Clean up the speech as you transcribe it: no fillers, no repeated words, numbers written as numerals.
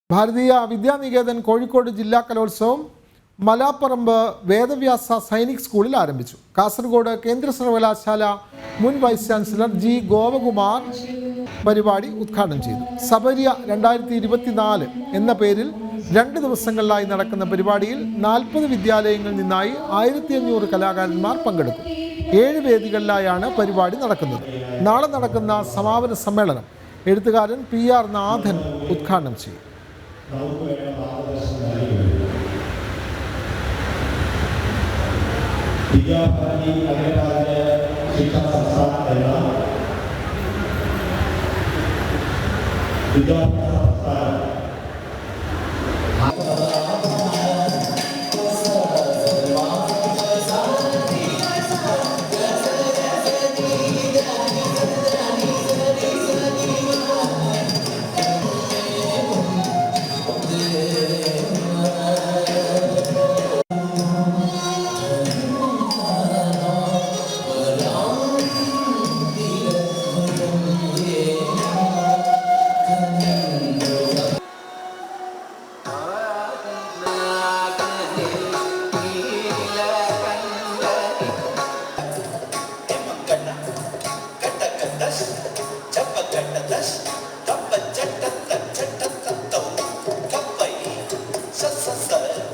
ഭാരതീയ വിദ്യാനികേതൻ കോഴിക്കോട് ജില്ലാ കലോത്സവം മലാപ്പറമ്പ് വേദവ്യാസ സൈനിക് സ്കൂളിൽ ആരംഭിച്ചു. കാസർഗോഡ് കേന്ദ്ര സർവകലാശാല മുൻ വൈസ് ചാൻസലർ ജി ഗോപകുമാർ പരിപാടി ഉദ്ഘാടനം ചെയ്തു. സബരിയ 2024 എന്ന പേരിൽ 2 ദിവസങ്ങളിലായി നടക്കുന്ന പരിപാടിയിൽ 40 വിദ്യാലയങ്ങളിൽ നിന്നായി 1500 കലാകാരന്മാർ പങ്കെടുക്കും. 7 വേദികളിലായാണ് പരിപാടി നടക്കുന്നത്. നാളെ നടക്കുന്ന സമാപന സമ്മേളനം എഴുത്തുകാരൻ PR നാഥൻ ഉദ്ഘാടനം ചെയ്യും. വിദ്യാഭ്യാസി അഖിലഭാരതീയ ശിക്ഷാ സംസ്ഥാനം എന്ന വിദ്യാഭ്യാസ സംസ്ഥാനം